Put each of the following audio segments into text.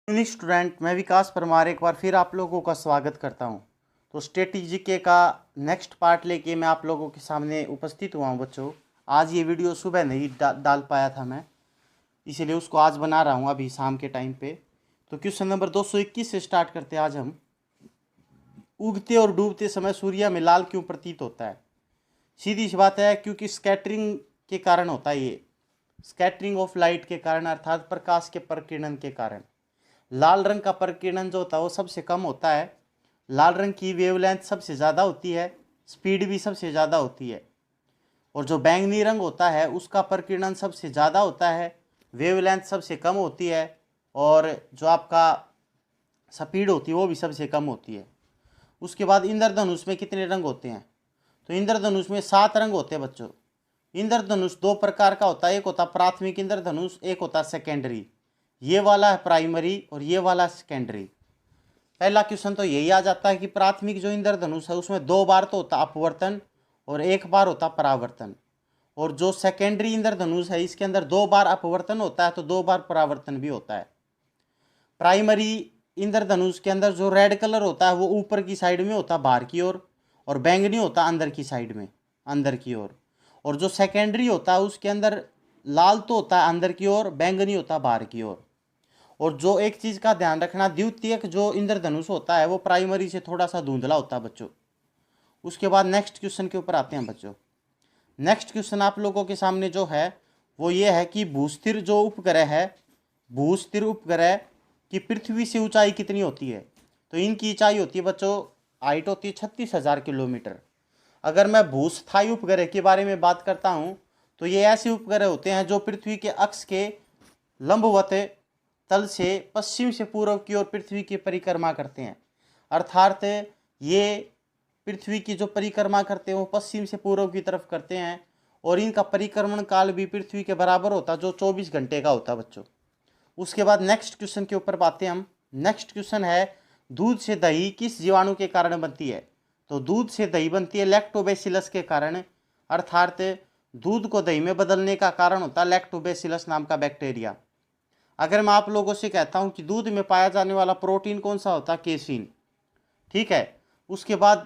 Unique student, मैं विकास परमार एक बार फिर आप लोगों का स्वागत करता हूं। तो स्ट्रेटेजी के का नेक्स्ट पार्ट लेके मैं आप लोगों के सामने उपस्थित हुआ हूं बच्चों। आज ये वीडियो सुबह नहीं डाल पाया था मैं, इसीलिए उसको आज बना रहा हूं अभी शाम के टाइम पे। तो क्वेश्चन नंबर 221 से स्टार्ट करते हैं आज हम। उगते और डूबते समय सूर्य में लाल क्यों प्रतीत होता है? सीधी सी बात है, क्योंकि स्कैटरिंग के कारण होता है। ये स्कैटरिंग ऑफ लाइट के कारण, अर्थात प्रकाश के प्रकीर्णन के कारण लाल रंग का प्रकीर्णन जो होता है वो सबसे कम होता है। लाल रंग की वेवलेंथ सबसे ज़्यादा होती है, स्पीड भी सबसे ज़्यादा होती है। और जो बैंगनी रंग होता है उसका प्रकीर्णन सबसे ज़्यादा होता है, वेवलेंथ सबसे कम होती है, और जो आपका स्पीड होती है वो भी सबसे कम होती है। उसके बाद इंद्रधनुष में कितने रंग होते हैं? तो इंद्रधनुष में 7 रंग होते हैं बच्चों। इंद्रधनुष 2 प्रकार का होता है, एक होता है प्राथमिक इंद्रधनुष, एक होता है सेकेंडरी। ये वाला है प्राइमरी और ये वाला सेकेंडरी। पहला क्वेश्चन तो यही आ जाता है कि प्राथमिक जो इंद्रधनुष है उसमें 2 बार तो होता अपवर्तन और 1 बार होता परावर्तन। और जो सेकेंडरी इंद्रधनुष है इसके अंदर 2 बार अपवर्तन होता है तो 2 बार परावर्तन भी होता है। प्राइमरी इंद्रधनुष के अंदर जो रेड कलर होता है वो ऊपर की साइड में होता है बाहर की ओर, और बैंगनी होता है अंदर की साइड में अंदर की ओर। और जो सेकेंडरी होता है उसके अंदर लाल तो होता है अंदर की ओर, बैंगनी होता है बाहर की ओर। और जो एक चीज़ का ध्यान रखना, द्वितीयक जो इंद्रधनुष होता है वो प्राइमरी से थोड़ा सा धुंधला होता है बच्चों। उसके बाद नेक्स्ट क्वेश्चन के ऊपर आते हैं बच्चों। नेक्स्ट क्वेश्चन आप लोगों के सामने जो है वो ये है कि भूस्थिर जो उपग्रह है, भूस्थिर उपग्रह की पृथ्वी से ऊंचाई कितनी होती है? तो इनकी ऊंचाई होती है बच्चों, हाइट होती है 36,000 किलोमीटर। अगर मैं भूस्थायी उपग्रह के बारे में बात करता हूँ तो ये ऐसे उपग्रह होते हैं जो पृथ्वी के अक्ष के लंबवत तल से पश्चिम से पूर्व की ओर पृथ्वी की परिक्रमा करते हैं। अर्थात ये पृथ्वी की जो परिक्रमा करते हैं वो पश्चिम से पूर्व की तरफ करते हैं, और इनका परिक्रमण काल भी पृथ्वी के बराबर होता है जो 24 घंटे का होता है बच्चों। उसके बाद नेक्स्ट क्वेश्चन के ऊपर बातें हम। नेक्स्ट क्वेश्चन है, दूध से दही किस जीवाणु के कारण बनती है? तो दूध से दही बनती है लैक्टोबैसिलस के कारण। अर्थात दूध को दही में बदलने का कारण होता है लैक्टोबैसिलस नाम का बैक्टीरिया। अगर मैं आप लोगों से कहता हूं कि दूध में पाया जाने वाला प्रोटीन कौन सा होता है? केसिन। ठीक है। उसके बाद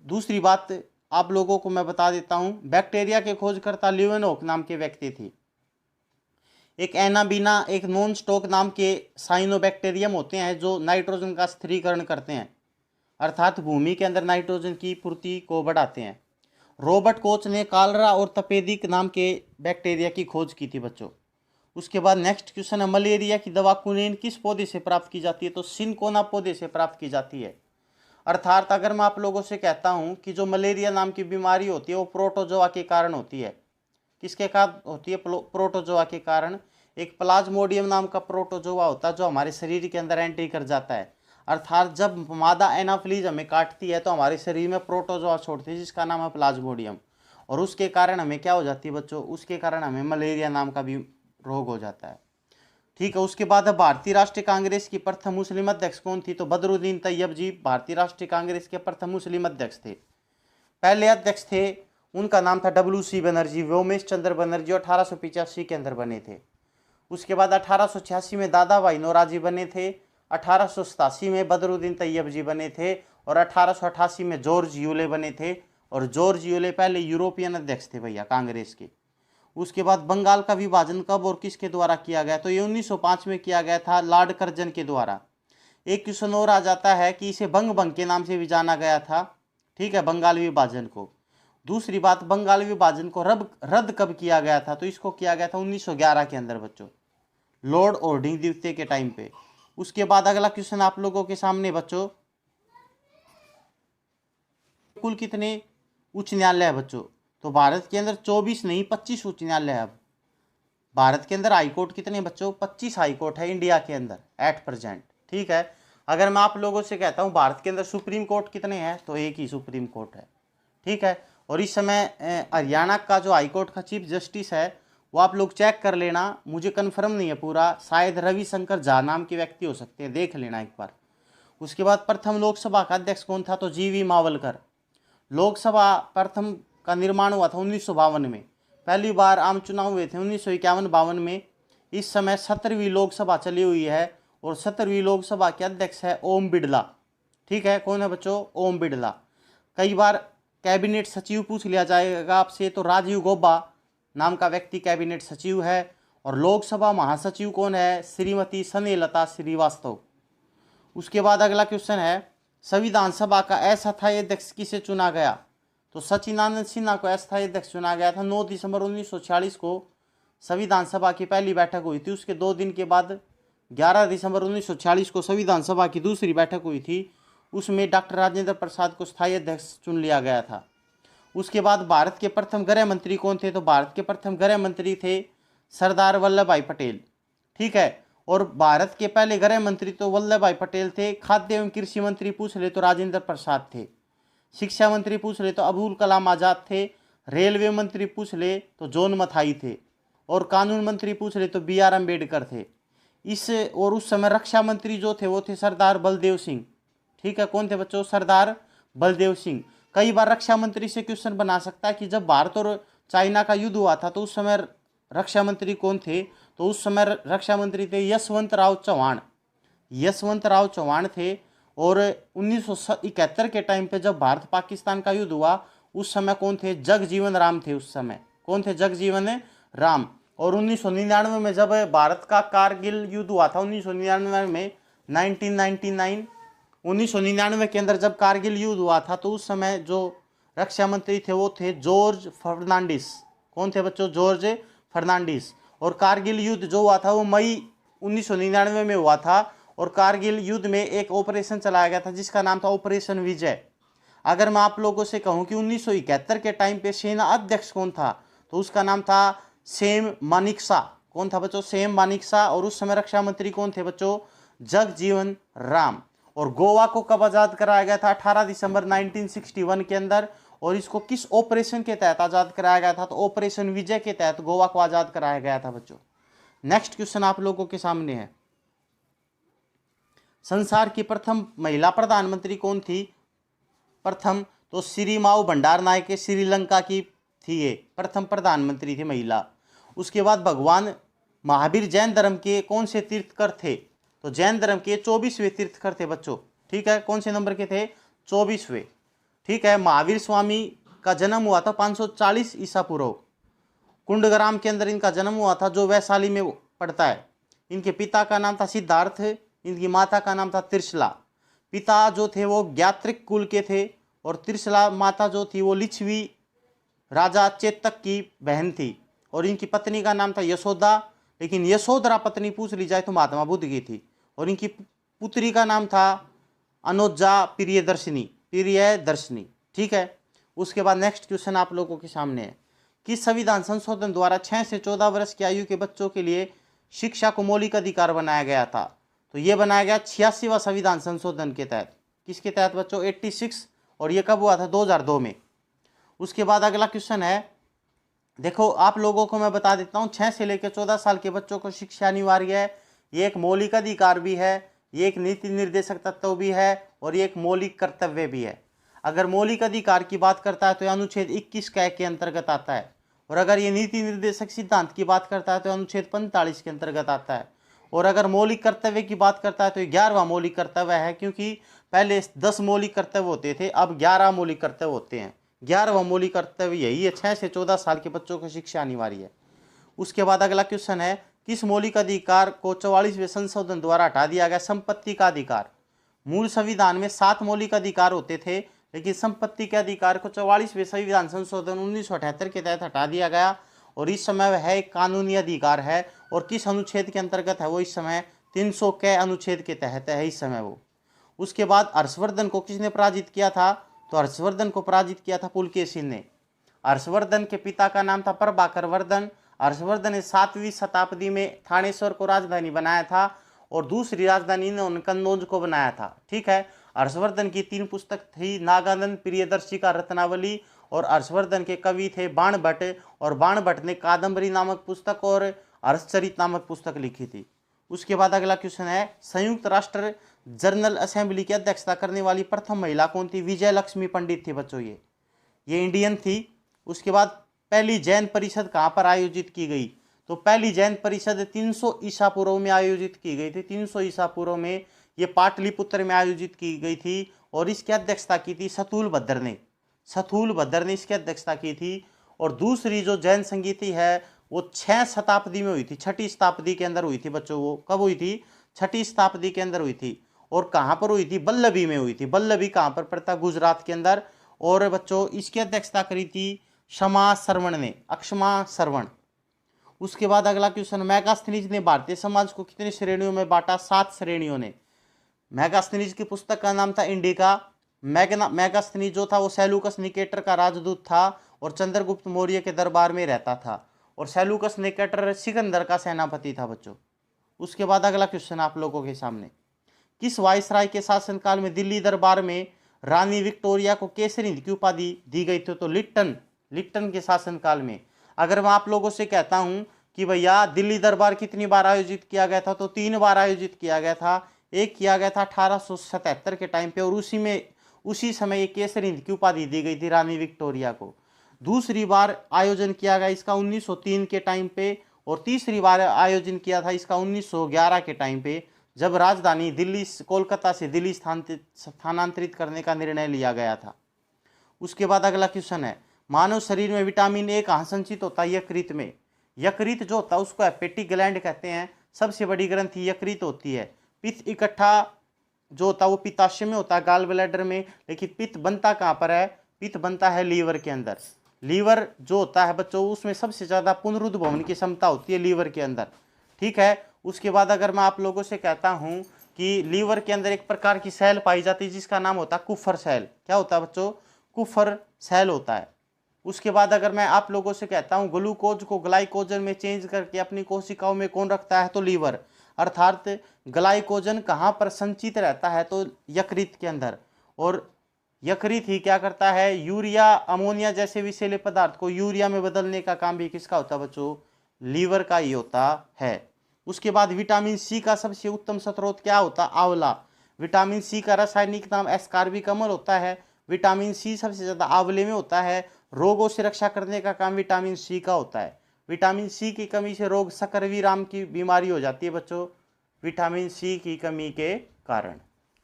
दूसरी बात आप लोगों को मैं बता देता हूं, बैक्टीरिया के खोजकर्ता ल्यूवेनहोक नाम के व्यक्ति थे। एक एनाबीना, एक नॉन स्टॉक नाम के साइनोबैक्टीरियम होते हैं जो नाइट्रोजन का स्थिरीकरण करते हैं, अर्थात भूमि के अंदर नाइट्रोजन की पूर्ति को बढ़ाते हैं। रॉबर्ट कोच ने कालरा और तपेदिक नाम के बैक्टीरिया की खोज की थी बच्चों। उसके बाद नेक्स्ट क्वेश्चन है, मलेरिया की दवा क्विनीन किस पौधे से प्राप्त की जाती है? तो सिनकोना पौधे से प्राप्त की जाती है। अर्थात अगर मैं आप लोगों से कहता हूं कि जो मलेरिया नाम की बीमारी होती है वो प्रोटोजोआ के कारण होती है। किसके कारण होती है? प्रोटोजोआ के कारण। एक प्लाज्मोडियम नाम का प्रोटोजोआ होता है जो हमारे शरीर के अंदर एंट्री कर जाता है। अर्थात जब मादा एनाफ्लीज हमें काटती है तो हमारे शरीर में प्रोटोजोआ छोड़ती है जिसका नाम है प्लाज्मोडियम, और उसके कारण हमें क्या हो जाती है बच्चों? उसके कारण हमें मलेरिया नाम का भी रोग हो जाता है। ठीक है। उसके बाद भारतीय राष्ट्रीय कांग्रेस की प्रथम मुस्लिम अध्यक्ष कौन थी? तो बदरुद्दीन तैयब जी भारतीय राष्ट्रीय कांग्रेस के प्रथम मुस्लिम अध्यक्ष थे। पहले अध्यक्ष थे उनका नाम था WC बनर्जी, व्योमेश चंद्र बनर्जी, 1885 के अंदर बने थे। उसके बाद 1886 में दादा भाई नौरोजी बने थे, 1887 में बदरुद्दीन तैयब जी बने थे, और 1888 में जॉर्ज यूले बने थे। और जॉर्ज यूले पहले यूरोपियन अध्यक्ष थे भैया कांग्रेस के। उसके बाद बंगाल का विभाजन कब और किसके द्वारा किया गया? तो ये 1905 में किया गया था लॉर्ड कर्जन के द्वारा। एक क्वेश्चन और आ जाता है कि इसे बंग बंग के नाम से भी जाना गया था। ठीक है, बंगाल विभाजन को। दूसरी बात, बंगाल विभाजन को रद्द कब किया गया था? तो इसको किया गया था 1911 के अंदर बच्चों, लॉर्ड ओर्डिंग द्वितीय के टाइम पे। उसके बाद अगला क्वेश्चन आप लोगों के सामने बच्चों, कुल कितने उच्च न्यायालय है बच्चों? तो भारत के अंदर 24 नहीं 25 उच्च न्यायालय है। अब भारत के अंदर हाईकोर्ट कितने बच्चों? 25 हाईकोर्ट है इंडिया के अंदर एट प्रेजेंट। ठीक है। अगर मैं आप लोगों से कहता हूं भारत के अंदर सुप्रीम कोर्ट कितने हैं? तो एक ही सुप्रीम कोर्ट है। ठीक है। और इस समय हरियाणा का जो हाईकोर्ट का चीफ जस्टिस है वो आप लोग चेक कर लेना, मुझे कन्फर्म नहीं है पूरा, शायद रविशंकर झा नाम के व्यक्ति हो सकते हैं, देख लेना एक बार। उसके बाद प्रथम लोकसभा का अध्यक्ष कौन था? तो GV मावलकर। लोकसभा प्रथम का निर्माण हुआ था 1952 में। पहली बार आम चुनाव हुए थे 1951-52 में। इस समय 17वीं लोकसभा चली हुई है और 17वीं लोकसभा के अध्यक्ष है ओम बिड़ला। ठीक है, कौन है बच्चों? ओम बिड़ला। कई बार कैबिनेट सचिव पूछ लिया जाएगा आपसे, तो राजीव गौबा नाम का व्यक्ति कैबिनेट सचिव है। और लोकसभा महासचिव कौन है? श्रीमती स्नेहलता श्रीवास्तव। उसके बाद अगला क्वेश्चन है, संविधान सभा का अस्थायी अध्यक्ष किसे चुना गया? तो सचिदानंद सिन्हा को अस्थायी अध्यक्ष चुना गया था। 9 दिसंबर 1946 को संविधान सभा की पहली बैठक हुई थी। उसके 2 दिन के बाद 11 दिसंबर 1946 को संविधान सभा की दूसरी बैठक हुई थी। उसमें डॉक्टर राजेंद्र प्रसाद को स्थायी अध्यक्ष चुन लिया गया था। उसके बाद भारत के प्रथम गृह मंत्री कौन थे? तो भारत के प्रथम गृह मंत्री थे सरदार वल्लभ भाई पटेल। ठीक है, और भारत के पहले गृह मंत्री तो वल्लभ भाई पटेल थे। खाद्य एवं कृषि मंत्री पूछ ले तो राजेंद्र प्रसाद थे। शिक्षा मंत्री पूछ ले तो अबुल कलाम आजाद थे। रेलवे मंत्री पूछ ले तो जॉन मथाई थे। और कानून मंत्री पूछ ले तो BR अम्बेडकर थे। और उस समय रक्षा मंत्री जो थे वो थे सरदार बलदेव सिंह। ठीक है, कौन थे बच्चों? सरदार बलदेव सिंह। कई बार रक्षा मंत्री से क्वेश्चन बना सकता है कि जब भारत और चाइना का युद्ध हुआ था तो उस समय रक्षा मंत्री कौन थे? तो उस समय रक्षा मंत्री थे यशवंतराव चौहान। यशवंतराव चौहान थे। और 1971 के टाइम पे जब भारत पाकिस्तान का युद्ध हुआ उस समय कौन थे? जगजीवन राम थे। उस समय कौन थे? जगजीवन राम। और 1999 में जब भारत का कारगिल युद्ध हुआ था, 1999 में 1999 के अंदर जब कारगिल युद्ध हुआ था तो उस समय जो रक्षा मंत्री थे वो थे जॉर्ज फर्नांडिस। कौन थे बच्चों? जॉर्ज फर्नांडिस। और कारगिल युद्ध जो हुआ था वो मई 1999 में हुआ था। और कारगिल युद्ध में एक ऑपरेशन चलाया गया था जिसका नाम था ऑपरेशन विजय। अगर मैं आप लोगों से कहूं कि 1971 के टाइम पे सेना अध्यक्ष कौन था तो उसका नाम था सैम मानेकशॉ। कौन था बच्चों? सैम मानेकशॉ। और उस समय रक्षा मंत्री कौन थे बच्चों? जगजीवन राम। और गोवा को कब आज़ाद कराया गया था? 18 दिसंबर 1961 के अंदर। और इसको किस ऑपरेशन के तहत आज़ाद कराया गया था? तो ऑपरेशन विजय के तहत गोवा को आज़ाद कराया गया था बच्चों। नेक्स्ट क्वेश्चन आप लोगों के सामने है, संसार की प्रथम महिला प्रधानमंत्री कौन थी? प्रथम तो सिरिमाओ भंडारनायके श्रीलंका की थी, ये प्रथम प्रधानमंत्री थी महिला। उसके बाद भगवान महावीर जैन धर्म के कौन से तीर्थकर थे? तो जैन धर्म के 24वें तीर्थकर थे बच्चों। ठीक है, कौन से नंबर के थे? 24वें। ठीक है, महावीर स्वामी का जन्म हुआ था 540 ईसा पूर्व। कुंडग्राम के अंदर इनका जन्म हुआ था जो वैशाली में पड़ता है। इनके पिता का नाम था सिद्धार्थ, इनकी माता का नाम था त्रिशला। पिता जो थे वो ज्ञात्रिक कुल के थे और त्रिशला माता जो थी वो लिच्छवी राजा चेतक की बहन थी। और इनकी पत्नी का नाम था यशोदा, लेकिन यशोधरा पत्नी पूछ ली जाए तो महात्मा बुद्ध की थी। और इनकी पुत्री का नाम था अनोजा प्रियदर्शनी। ठीक है, उसके बाद नेक्स्ट क्वेश्चन आप लोगों के सामने है, किस संविधान संशोधन द्वारा 6 से 14 वर्ष की आयु के बच्चों के लिए शिक्षा को मौलिक अधिकार बनाया गया था? तो ये बनाया गया 86वां संविधान संशोधन के तहत। किसके तहत बच्चों? 86। और ये कब हुआ था? 2002 में। उसके बाद अगला क्वेश्चन है, देखो आप लोगों को मैं बता देता हूँ, 6 से लेकर 14 साल के बच्चों को शिक्षा अनिवार्य है। ये एक मौलिक अधिकार भी है, ये एक नीति निर्देशक तत्व भी है और ये एक मौलिक कर्तव्य भी है। अगर मौलिक अधिकार की बात करता है तो अनुच्छेद 21 के अंतर्गत आता है। और अगर ये नीति निर्देशक सिद्धांत की बात करता है तो अनुच्छेद 45 के अंतर्गत आता है। और अगर मौलिक कर्तव्य की बात करता है तो 11वां मौलिक कर्तव्य है, क्योंकि पहले 10 मौलिक कर्तव्य होते थे, अब 11 मौलिक कर्तव्य होते हैं। 11वां मौलिक कर्तव्य यही है, 6 से 14 साल के बच्चों को शिक्षा अनिवार्य है। उसके बाद अगला क्वेश्चन है, किस मौलिक अधिकार को 44वें संशोधन द्वारा हटा दिया गया? संपत्ति का अधिकार। मूल संविधान में 7 मौलिक अधिकार होते थे, लेकिन संपत्ति के अधिकार को 44वें संविधान संशोधन 1978 के तहत हटा दिया गया। और इस समय वह एक कानूनी अधिकार है। और किस अनुच्छेद के अंतर्गत है वो? इस समय 300 के अनुच्छेद के तहत है इस समय वो। उसके बाद हर्षवर्धन को किसने पराजित किया था? तो हर्षवर्धन को पराजित किया था पुलकेशिन ने। हर्षवर्धन के पिता का नाम था प्रभाकर वर्धन। हर्षवर्धन ने 7वीं शताब्दी में थानेश्वर को राजधानी बनाया था और दूसरी राजधानी इन्होंने कन्नौज को बनाया था। ठीक है, हर्षवर्धन की 3 पुस्तक थी, नागानंद प्रियदर्शी का रत्नावली, और हर्षवर्धन के कवि थे बाणभट्ट, और बाणभट्ट ने कादम्बरी नामक पुस्तक और हर्षचरित नामक पुस्तक लिखी थी। उसके बाद अगला क्वेश्चन है, संयुक्त राष्ट्र जनरल असेंबली की अध्यक्षता करने वाली प्रथम महिला कौन थी? विजय लक्ष्मी पंडित थी बच्चों। ये इंडियन थी। उसके बाद पहली जैन परिषद कहाँ पर आयोजित की गई? तो पहली जैन परिषद 300 ईसा पूर्व में आयोजित की गई थी। 300 ईसा पूर्व में ये पाटलिपुत्र में आयोजित की गई थी और इसकी अध्यक्षता की थी सतुल भद्र ने। सतुल भद्र ने इसकी अध्यक्षता की थी। और दूसरी जो जैन संगीति है वो 6 शताब्दी में हुई थी, 6ठी शताब्दी के अंदर हुई थी बच्चों। वो कब हुई थी? 6ठी शताब्दी के अंदर हुई थी। और कहाँ पर हुई थी? बल्लभी में हुई थी। बल्लभी कहाँ पर पड़ता? गुजरात के अंदर। और बच्चों इसकी अध्यक्षता करी थी क्षमा श्रवण ने, अक्षमा श्रवण। उसके बाद अगला क्वेश्चन, मैगास्थनीज ने भारतीय समाज को कितनी श्रेणियों में बांटा? 7 श्रेणियों ने। मैगास्थनीज की पुस्तक का नाम था इंडिका। मैगास्थनीज जो था वो सेलूकस निकेटर का राजदूत था और चंद्रगुप्त मौर्य के दरबार में रहता था। और सेलूकस निकेटर सिकंदर का सेनापति था बच्चों। उसके बाद अगला क्वेश्चन आप लोगों के सामने, किस वायसराय के शासनकाल में दिल्ली दरबार में रानी विक्टोरिया को केसरी की उपाधि दी गई थी? तो लिट्टन के शासनकाल में। अगर मैं आप लोगों से कहता हूं कि भैया दिल्ली दरबार कितनी बार आयोजित किया गया था, तो 3 बार आयोजित किया गया था। एक किया गया था 1877 के टाइम पे और उसी समय एक केसरी की उपाधि दी गई थी रानी विक्टोरिया को। दूसरी बार आयोजन किया गया इसका 1903 के टाइम पे और तीसरी बार आयोजन किया था इसका 1911 के टाइम पे, जब राजधानी दिल्ली कोलकाता से दिल्ली स्थानांतरित करने का निर्णय लिया गया था। उसके बाद अगला क्वेश्चन है, मानव शरीर में विटामिन ए कहाँ संचित होता है? यकृत में। यकृत जो होता है उसको हेपेटिक ग्लैंड कहते हैं। सबसे बड़ी ग्रंथि यकृत होती है। पित्त इकट्ठा जो होता है वो पित्ताशय में होता है, गाल ब्लैडर में। लेकिन पित्त बनता कहाँ पर है? पित्त बनता है लीवर के अंदर। लीवर जो होता है बच्चों उसमें सबसे ज़्यादा पुनरुद्भवन की क्षमता होती है लीवर के अंदर। ठीक है। उसके बाद अगर मैं आप लोगों से कहता हूँ कि लीवर के अंदर एक प्रकार की सेल पाई जाती है जिसका नाम होता है कुफर सेल। क्या होता है बच्चों? कुफर सेल होता है। उसके बाद अगर मैं आप लोगों से कहता हूँ ग्लूकोज को ग्लाइकोजन में चेंज करके अपनी कोशिकाओं में कौन रखता है? तो लीवर। अर्थात ग्लाइकोजन कहाँ पर संचित रहता है? तो यकृत के अंदर। और यकृत ही क्या करता है? यूरिया अमोनिया जैसे विषैले पदार्थ को यूरिया में बदलने का काम भी किसका होता है बच्चों? लीवर का ही होता है। उसके बाद विटामिन सी का सबसे उत्तम स्रोत क्या होता है? आंवला। विटामिन सी का रासायनिक नाम एस्कार्बिक अम्ल होता है। विटामिन सी सबसे ज़्यादा आंवले में होता है। रोगों से रक्षा करने का काम विटामिन सी का होता है। विटामिन सी की कमी से रोग सकरवीराम की बीमारी हो जाती है बच्चों, विटामिन सी की कमी के कारण।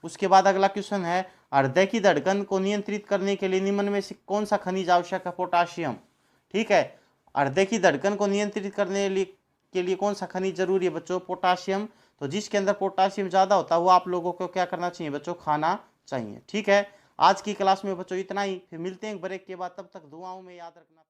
उसके बाद अगला क्वेश्चन है, हृदय की धड़कन को नियंत्रित करने के लिए निम्न में से कौन सा खनिज आवश्यक है? पोटाशियम। ठीक है। हृदय की धड़कन को नियंत्रित करने के लिए कौन सा खनिज जरूरी है बच्चों? पोटाशियम। तो जिसके अंदर पोटाशियम ज़्यादा होता है वो आप लोगों को क्या करना चाहिए बच्चों? खाना चाहिए। ठीक है। आज की क्लास में बच्चों इतना ही। फिर मिलते हैं ब्रेक के बाद, तब तक दुआओं में याद रखना।